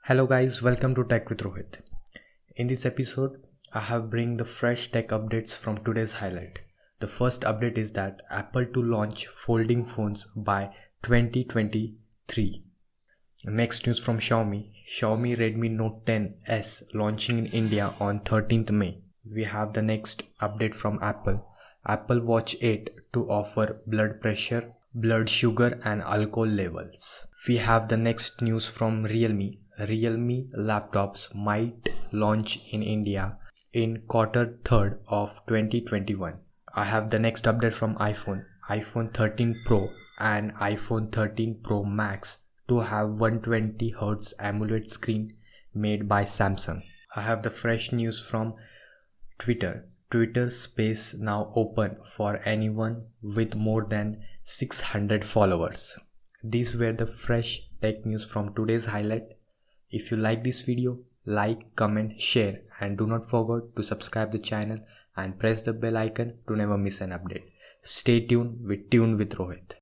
Hello guys, welcome to Tech with Rohit. In this episode, I have bring the fresh tech updates from today's highlight. The first update is that Apple to launch folding phones by 2023. Next news from Xiaomi Redmi Note 10s launching in India on 13th May. We have the next update from Apple Watch 8 to offer blood pressure, blood sugar and alcohol levels. We have the next news from Realme laptops might launch in India in quarter 3rd of 2021. I have the next update from iPhone 13 Pro and iPhone 13 Pro Max to have 120Hz AMOLED screen made by Samsung. I have the fresh news from Twitter Space now open for anyone with more than 600 followers. These were the fresh tech news from today's highlight. If you like this video, like, comment, share and do not forget to subscribe the channel and press the bell icon to never miss an update. Stay tuned with Rohit.